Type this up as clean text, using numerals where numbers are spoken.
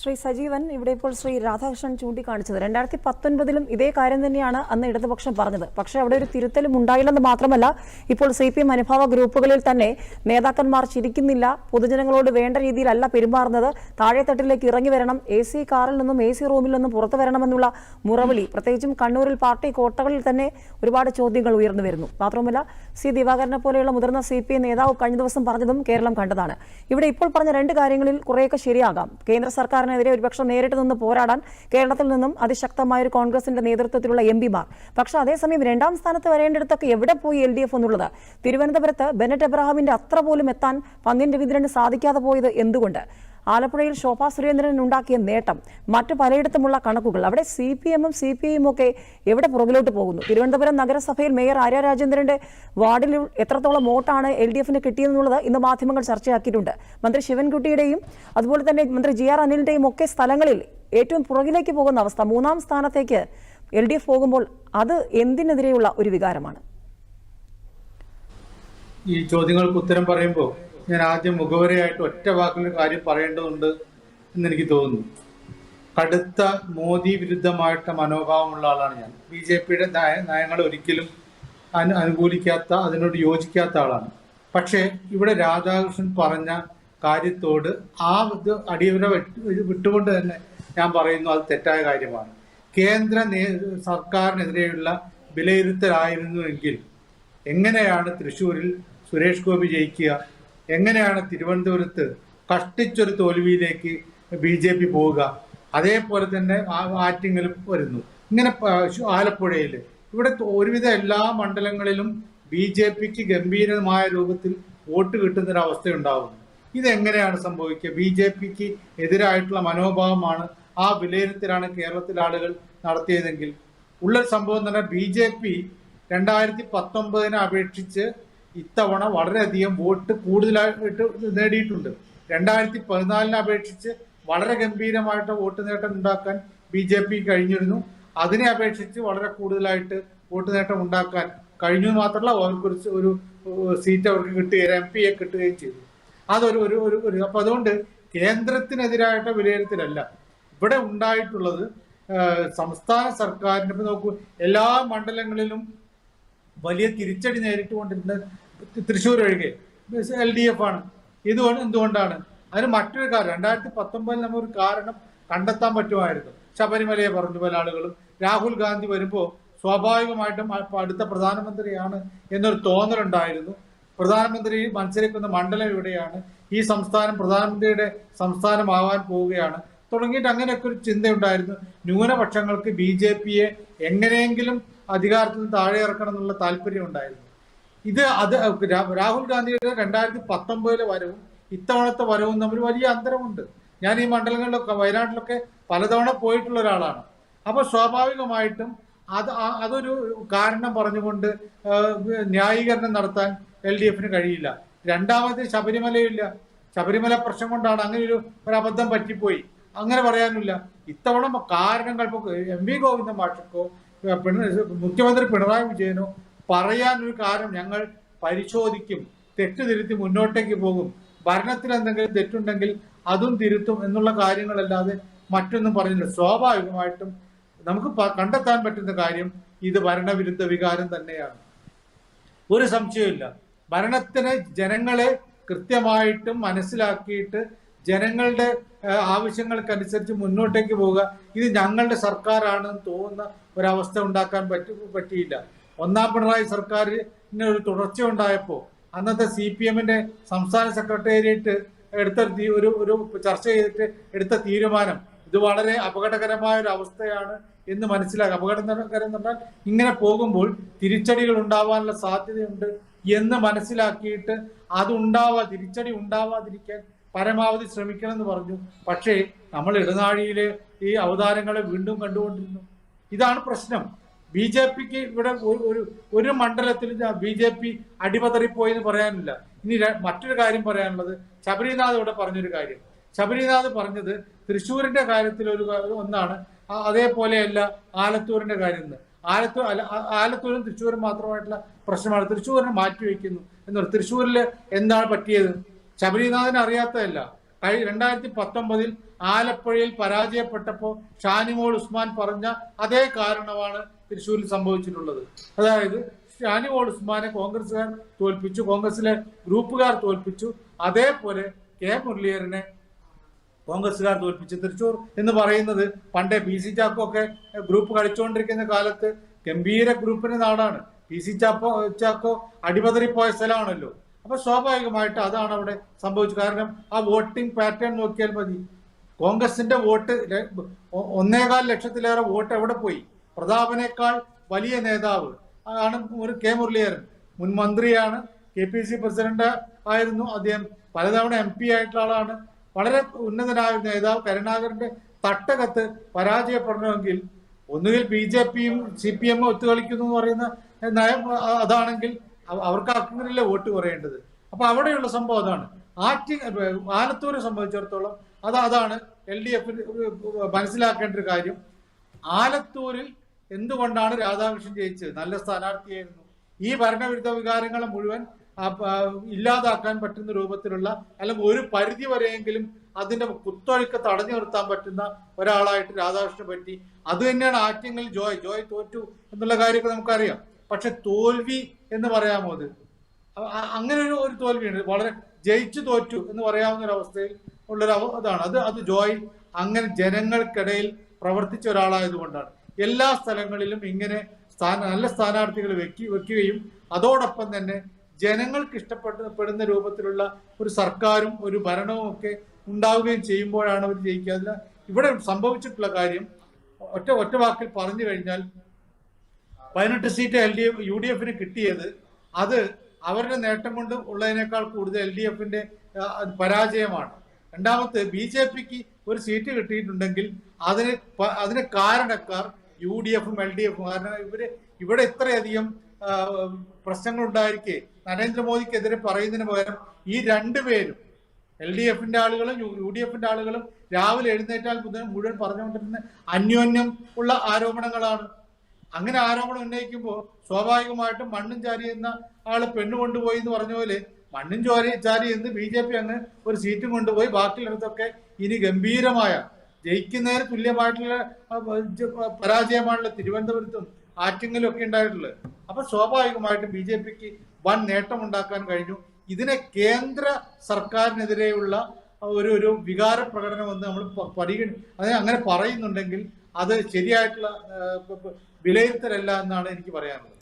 ശ്രീ സജീവൻ, ഇവിടെ ഇപ്പോൾ ശ്രീ രാധാകൃഷ്ണൻ ചൂണ്ടിക്കാണിച്ചത് 2019 ഇതേ കാര്യം തന്നെയാണ് അന്ന് ഇടതുപക്ഷം പറഞ്ഞത്. പക്ഷേ അവിടെ ഒരു തിരുത്തലും ഉണ്ടായില്ലെന്ന് മാത്രമല്ല, ഇപ്പോൾ CPM അനുഭാവ ഗ്രൂപ്പുകളിൽ തന്നെ നേതാക്കന്മാർ ചിരിക്കുന്നില്ല, പൊതുജനങ്ങളോട് വേണ്ട രീതിയിലല്ല പെരുമാറുന്നത്, താഴെത്തട്ടിലേക്ക് ഇറങ്ങി വരണം, AC കാറിൽ നിന്നും AC റൂമിൽ നിന്നും പുറത്തു വരണമെന്നുള്ള മുറവിളി, പ്രത്യേകിച്ചും കണ്ണൂരിൽ പാർട്ടി കോട്ടകളിൽ തന്നെ ഒരുപാട് ചോദ്യങ്ങൾ ഉയർന്നു വരുന്നു. മാത്രമല്ല, ദിവാകരനെ പോലെയുള്ള മുതിർന്ന CPM നേതാവ് കഴിഞ്ഞ ദിവസം പറഞ്ഞതും കേരളം കണ്ടതാണ്. ഇവിടെ ഇപ്പോൾ പറഞ്ഞ രണ്ട് കാര്യങ്ങളിൽ കുറേയൊക്കെ ശരിയാകാം. കേന്ദ്ര സർക്കാരിനെതിരെ ഒരുപക്ഷെ നേരിട്ട് നിന്ന് പോരാടാൻ കേരളത്തിൽ നിന്നും അതിശക്തമായ ഒരു കോൺഗ്രസിന്റെ നേതൃത്വത്തിലുള്ള MP-മാർ. പക്ഷെ അതേസമയം രണ്ടാം സ്ഥാനത്ത് വരേണ്ടിടത്തൊക്കെ എവിടെ പോയി LDF എന്നുള്ളത്? തിരുവനന്തപുരത്ത് ബെനറ്റ് എബ്രഹാമിന്റെ അത്ര പോലും എത്താൻ പന്ന്യൻ രവീന്ദ്രന് സാധിക്കാതെ പോയത് എന്തുകൊണ്ട്? ആലപ്പുഴയിൽ ശോഭാ സുരേന്ദ്രൻ ഉണ്ടാക്കിയ നേട്ടം, മറ്റു പലയിടത്തുമുള്ള കണക്കുകൾ, അവിടെ CPM-ഉം CPI-യും ഒക്കെ എവിടെ പുറകിലോട്ട് പോകുന്നു? തിരുവനന്തപുരം നഗരസഭയിൽ മേയർ ആര്യ രാജേന്ദ്രന്റെ വാർഡിൽ എത്രത്തോളം വോട്ടാണ് LDF-ന് കിട്ടിയെന്നുള്ളത് ഇന്ന് മാധ്യമങ്ങൾ ചർച്ചയാക്കിയിട്ടുണ്ട്. മന്ത്രി ശിവൻകുട്ടിയുടെയും അതുപോലെ തന്നെ മന്ത്രി GR അനിലിന്റെയും ഒക്കെ സ്ഥലങ്ങളിൽ ഏറ്റവും പുറകിലേക്ക് പോകുന്ന അവസ്ഥ. മൂന്നാം സ്ഥാനത്തേക്ക് LDF പോകുമ്പോൾ അത് എന്തിനെതിരെയുള്ള ഒരു വികാരമാണ്? ഈ ചോദ്യങ്ങൾക്ക് ഉത്തരം പറയുമ്പോൾ ഞാൻ ആദ്യം മുഖവരയായിട്ട് ഒറ്റ വാക്കിലൊരു കാര്യം പറയേണ്ടതുണ്ട് എന്നെനിക്ക് തോന്നുന്നു. കടുത്ത മോദി വിരുദ്ധമായിട്ട് മനോഭാവമുള്ള ആളാണ് ഞാൻ. BJP-യുടെ നയങ്ങൾ ഒരിക്കലും അനുകൂലിക്കാത്ത, അതിനോട് യോജിക്കാത്ത ആളാണ്. പക്ഷേ ഇവിടെ രാധാകൃഷ്ണൻ പറഞ്ഞ കാര്യത്തോട് ഇത് അടിയറ വിട്ടുകൊണ്ട് തന്നെ ഞാൻ പറയുന്നു, അത് തെറ്റായ കാര്യമാണ്. കേന്ദ്ര സർക്കാരിനെതിരെയുള്ള വിലയിരുത്തലായിരുന്നുവെങ്കിൽ എങ്ങനെയാണ് തൃശ്ശൂരിൽ സുരേഷ് ഗോപി ജയിക്കുക? എങ്ങനെയാണ് തിരുവനന്തപുരത്ത് കഷ്ടിച്ചൊരു തോൽവിയിലേക്ക് BJP പോവുക? അതേപോലെ തന്നെ ആറ്റിങ്ങലും വരുന്നു. ഇങ്ങനെ ആലപ്പുഴയിൽ, ഇവിടെ ഒരുവിധ എല്ലാ മണ്ഡലങ്ങളിലും BJPക്ക് ഗംഭീരമായ രൂപത്തിൽ വോട്ട് കിട്ടുന്നൊരവസ്ഥ ഉണ്ടാകുന്നു. ഇതെങ്ങനെയാണ് സംഭവിക്കുക? BJPക്ക് എതിരായിട്ടുള്ള മനോഭാവമാണ്, ആ വിലയിരുത്തലാണ് കേരളത്തിലെ ആളുകൾ നടത്തിയതെങ്കിൽ ഉള്ള സംഭവം തന്നെ BJP 2019 അപേക്ഷിച്ച് ഇത്തവണ വളരെയധികം വോട്ട് കൂടുതലായിട്ട് നേടിയിട്ടുണ്ട്. 2014 അപേക്ഷിച്ച് വളരെ ഗംഭീരമായിട്ട് വോട്ട് നേട്ടം ഉണ്ടാക്കാൻ BJP കഴിഞ്ഞിരുന്നു. അതിനെ അപേക്ഷിച്ച് വളരെ കൂടുതലായിട്ട് വോട്ട് നേട്ടം ഉണ്ടാക്കാൻ കഴിഞ്ഞു മാത്രമല്ല, അവർക്ക് ഒരു സീറ്റ് അവർക്ക് കിട്ടുകയും MP-യെ കിട്ടുകയും ചെയ്തു. അതൊരു അപ്പൊ അതുകൊണ്ട് കേന്ദ്രത്തിനെതിരായിട്ട് വിലയിരുത്തലല്ല ഇവിടെ ഉണ്ടായിട്ടുള്ളത്. സംസ്ഥാന സർക്കാരിന് ഇപ്പൊ നോക്കൂ, എല്ലാ മണ്ഡലങ്ങളിലും വലിയ തിരിച്ചടി നേരിട്ടുകൊണ്ടിരുന്ന തൃശ്ശൂർ ഒഴികെ LDF ആണ്. എന്തുകൊണ്ടാണ്? അതിന് മറ്റൊരു കാരണം, 2019 നമുക്കൊരു കാരണം കണ്ടെത്താൻ പറ്റുമായിരുന്നു. ശബരിമലയെ പറഞ്ഞു പല ആളുകളും. രാഹുൽ ഗാന്ധി വരുമ്പോൾ സ്വാഭാവികമായിട്ടും അടുത്ത പ്രധാനമന്ത്രിയാണ് എന്നൊരു തോന്നലുണ്ടായിരുന്നു. പ്രധാനമന്ത്രി മത്സരിക്കുന്ന മണ്ഡലം ഇവിടെയാണ്, ഈ സംസ്ഥാനം പ്രധാനമന്ത്രിയുടെ സംസ്ഥാനമാവാൻ പോവുകയാണ് തുടങ്ങിയിട്ട് അങ്ങനെയൊക്കെ ഒരു ചിന്തയുണ്ടായിരുന്നു. ന്യൂനപക്ഷങ്ങൾക്ക് BJP-യെ എങ്ങനെയെങ്കിലും അധികാരത്തിൽ നിന്ന് താഴെ ഇറക്കണം എന്നുള്ള താല്പര്യം ഉണ്ടായിരുന്നു. രാഹുൽ ഗാന്ധിയുടെ 2019 വരവും ഇത്തവണത്തെ വരവും തമ്മിൽ വലിയ അന്തരമുണ്ട്. ഞാൻ ഈ മണ്ഡലങ്ങളിലൊക്കെ, വയനാട്ടിലൊക്കെ പലതവണ പോയിട്ടുള്ള ഒരാളാണ്. അപ്പൊ സ്വാഭാവികമായിട്ടും അതൊരു കാരണം പറഞ്ഞുകൊണ്ട് ന്യായീകരണം നടത്താൻ LDF-ന് കഴിയില്ല. രണ്ടാമത് ശബരിമലയില്ല. ശബരിമല പ്രശ്നം കൊണ്ടാണ് അങ്ങനെ ഒരു അബദ്ധം പറ്റിപ്പോയി, അങ്ങനെ പറയാനില്ല. ഇത്തവണ കാരണങ്ങൾ MP ഗോവിന്ദൻ മാഷക്കോ മുഖ്യമന്ത്രി പിണറായി വിജയനോ പറയാനൊരു കാരണം, ഞങ്ങൾ പരിശോധിക്കും, തെറ്റ് തിരുത്തി മുന്നോട്ടേക്ക് പോകും, ഭരണത്തിൽ എന്തെങ്കിലും തെറ്റുണ്ടെങ്കിൽ അതും തിരുത്തും എന്നുള്ള കാര്യങ്ങളല്ലാതെ മറ്റൊന്നും പറഞ്ഞില്ല. സ്വാഭാവികമായിട്ടും നമുക്ക് കണ്ടെത്താൻ പറ്റുന്ന കാര്യം ഇത് ഭരണവിരുദ്ധ വികാരം തന്നെയാണ്, ഒരു സംശയമില്ല. ഭരണത്തിന് ജനങ്ങളെ കൃത്യമായിട്ടും മനസ്സിലാക്കിയിട്ട് ജനങ്ങളുടെ ആവശ്യങ്ങൾക്കനുസരിച്ച് മുന്നോട്ടേക്ക് പോവുക, ഇത് ഞങ്ങളുടെ സർക്കാരാണെന്ന് തോന്നുന്ന ഒരവസ്ഥ ഉണ്ടാക്കാൻ പറ്റിയില്ല. ഒന്നാം പിണറായി സർക്കാരിന് ഒരു തുടർച്ച ഉണ്ടായപ്പോൾ അന്നത്തെ CPM-ന്റെ സംസ്ഥാന സെക്രട്ടേറിയറ്റ് ഒരു ചർച്ച ചെയ്തിട്ട് എടുത്ത തീരുമാനം ഇത് വളരെ അപകടകരമായ ഒരു അവസ്ഥയാണ് എന്ന് മനസ്സിലാക്കുക. അപകടകരം എന്ന് പറഞ്ഞാൽ ഇങ്ങനെ പോകുമ്പോൾ തിരിച്ചടികൾ ഉണ്ടാവാനുള്ള സാധ്യതയുണ്ട് എന്ന് മനസ്സിലാക്കിയിട്ട് തിരിച്ചടി ഉണ്ടാവാതിരിക്കാൻ പരമാവധി ശ്രമിക്കണം എന്ന് പറഞ്ഞു. പക്ഷേ നമ്മൾ ഇടനാഴിയിലെ ഈ അവതാരങ്ങളെ വീണ്ടും കണ്ടുകൊണ്ടിരുന്നു. ഇതാണ് പ്രശ്നം. BJPക്ക് ഇവിടെ ഒരു മണ്ഡലത്തിൽ BJP അടിപതറിപ്പോയി എന്ന് പറയാനില്ല. ഇനി മറ്റൊരു കാര്യം പറയാനുള്ളത്, ശബരിനാഥ് ഇവിടെ പറഞ്ഞൊരു കാര്യം. ശബരിനാഥ് പറഞ്ഞത് തൃശ്ശൂരിന്റെ കാര്യത്തിൽ ഒന്നാണ്, അതേപോലെയല്ല ആലത്തൂരിന്റെ കാര്യം. ആലത്തൂരും തൃശ്ശൂരും മാത്രമായിട്ടുള്ള പ്രശ്നമാണ്. തൃശ്ശൂരിനെ മാറ്റിവെക്കുന്നു എന്ന്. തൃശ്ശൂരിൽ എന്താണ് പറ്റിയത്? ശബരിനാഥിനെ അറിയാത്തതല്ല. 2019 ആലപ്പുഴയിൽ പരാജയപ്പെട്ടപ്പോൾ ഷാനിമോൾ ഉസ്മാൻ പറഞ്ഞ അതേ കാരണമാണ് തൃശ്ശൂരിൽ സംഭവിച്ചിട്ടുള്ളത്. അതായത് ഷാനിമോൾ ഉസ്മാനെ കോൺഗ്രസ്സുകാർ തോൽപ്പിച്ചു, കോൺഗ്രസിലെ ഗ്രൂപ്പുകാർ തോൽപ്പിച്ചു. അതേപോലെ കെ മുരളീധരനെ കോൺഗ്രസ്സുകാർ തോൽപ്പിച്ചു. തൃശ്ശൂർ എന്ന് പറയുന്നത് പണ്ടേ പി സി ചാക്കോ ഒക്കെ ഗ്രൂപ്പ് കളിച്ചുകൊണ്ടിരിക്കുന്ന കാലത്ത് ഗംഭീര ഗ്രൂപ്പിന്റെ നാടാണ്. പി സി ചാക്കോ അടിപതറിപ്പോയ സ്ഥലമാണല്ലോ. അപ്പൊ സ്വാഭാവികമായിട്ട് അതാണ് അവിടെ സംഭവിച്ചത്. കാരണം ആ വോട്ടിംഗ് പാറ്റേൺ നോക്കിയാൽ മതി. കോൺഗ്രസിന്റെ വോട്ട് 1.25 ലക്ഷത്തിലേറെ വോട്ട് എവിടെ പോയി? പ്രതാപനേക്കാൾ വലിയ നേതാവ് ആണ് കെ മുരളീധരൻ. മുൻ മന്ത്രിയാണ്, KPC പ്രസിഡന്റ് ആയിരുന്നു അദ്ദേഹം, പലതവണ MP ആയിട്ടുള്ള ആളാണ്, വളരെ ഉന്നതനായ നേതാവ്. കരുണാകരന്റെ തട്ടകത്ത് പരാജയപ്പെടണമെങ്കിൽ ഒന്നുകിൽ BJPയും CPM ഒത്തുകളിക്കുന്നു എന്ന് പറയുന്ന നയം അതാണെങ്കിൽ അവർക്ക് അങ്ങനെയല്ലേ വോട്ട് കുറയേണ്ടത്. അപ്പൊ അവിടെയുള്ള സംഭവം അതാണ്. ആലത്തൂരെ സംബന്ധിച്ചിടത്തോളം അതാണ് LDF മനസ്സിലാക്കേണ്ട ഒരു കാര്യം. ആലത്തൂരിൽ എന്തുകൊണ്ടാണ് രാധാകൃഷ്ണൻ ജയിച്ചത്? നല്ല സ്ഥാനാർത്ഥിയായിരുന്നു. ഈ ഭരണവിരുദ്ധ വികാരങ്ങളെ മുഴുവൻ ഇല്ലാതാക്കാൻ പറ്റുന്ന രൂപത്തിലുള്ള, അല്ലെങ്കിൽ ഒരു പരിധി വരെയെങ്കിലും അതിന്റെ കുത്തൊഴുക്ക് തടഞ്ഞു നിർത്താൻ പറ്റുന്ന ഒരാളായിട്ട് രാധാകൃഷ്ണൻ പറ്റി. അത് തന്നെയാണ് ആറ്റിങ്ങൽ ജോയ് തോറ്റു എന്നുള്ള കാര്യമൊക്കെ നമുക്കറിയാം. പക്ഷെ തോൽവി എന്ന് പറയാമോ? അത് അങ്ങനെ ഒരു തോൽവിയുണ്ട്. വളരെ ജയിച്ചു തോറ്റു എന്ന് പറയാവുന്ന ഒരു അവസ്ഥയിൽ ഉള്ളൊരു അതാണ് അത് ജോയ് അങ്ങനെ ജനങ്ങൾക്കിടയിൽ പ്രവർത്തിച്ച ഒരാളായതുകൊണ്ടാണ്. എല്ലാ സ്ഥലങ്ങളിലും ഇങ്ങനെ നല്ല സ്ഥാനാർത്ഥികൾ വെക്കുകയും അതോടൊപ്പം തന്നെ ജനങ്ങൾക്ക് ഇഷ്ടപ്പെടുന്ന രൂപത്തിലുള്ള ഒരു സർക്കാരും ഒരു ഭരണവും ഒക്കെ ഉണ്ടാവുകയും ചെയ്യുമ്പോഴാണ് അവർ ജയിക്കുക. ഇവിടെ സംഭവിച്ചിട്ടുള്ള കാര്യം ഒറ്റ വാക്കിൽ പറഞ്ഞു കഴിഞ്ഞാൽ 18 സീറ്റ് UDFന് കിട്ടിയത് അത് അവരുടെ നേട്ടം കൊണ്ട് ഉള്ളതിനേക്കാൾ കൂടുതൽ LDFന്റെ പരാജയമാണ്. രണ്ടാമത്തെ BJPക്ക് ഒരു സീറ്റ് കിട്ടിയിട്ടുണ്ടെങ്കിൽ അതിന് കാരണക്കാർ UDFും LDFും. കാരണം ഇവിടെ ഇത്രയധികം പ്രശ്നങ്ങൾ ഉണ്ടായിരിക്കെ നരേന്ദ്രമോദിക്കെതിരെ പറയുന്നതിന് പകരം ഈ രണ്ടുപേരും, LDFന്റെ ആളുകളും UDFന്റെ ആളുകളും രാവിലെ എഴുന്നേറ്റാൽ മുഴുവൻ പറഞ്ഞുകൊണ്ടിരുന്ന അന്യോന്യം ഉള്ള ആരോപണങ്ങളാണ്. അങ്ങനെ ആരോപണം ഉന്നയിക്കുമ്പോൾ സ്വാഭാവികമായിട്ടും മണ്ണും ചാരി എന്ന ആള് പെണ്ണ് കൊണ്ടുപോയി എന്ന് പറഞ്ഞ പോലെ മണ്ണും ചാരി എന്ന് BJP അങ്ങ് ഒരു സീറ്റും കൊണ്ടുപോയി. ബാക്കിയുള്ളതൊക്കെ ഇനി ഗംഭീരമായ ജയിക്കുന്നതിന് തുല്യമായിട്ടുള്ള പരാജയമാണല്ലോ തിരുവനന്തപുരത്തും ആറ്റിങ്ങലും ഒക്കെ ഉണ്ടായിട്ടുള്ളത്. അപ്പൊ സ്വാഭാവികമായിട്ടും BJPക്ക് വൻ നേട്ടമുണ്ടാക്കാൻ കഴിഞ്ഞു. ഇതിനെ കേന്ദ്ര സർക്കാരിനെതിരെയുള്ള ഒരു വികാര പ്രകടനമെന്ന് നമ്മൾ അങ്ങനെ പറയുന്നുണ്ടെങ്കിൽ അത് ശരിയായിട്ടുള്ള വിലയിരുത്തലല്ല എന്നാണ് എനിക്ക് പറയാനുള്ളത്.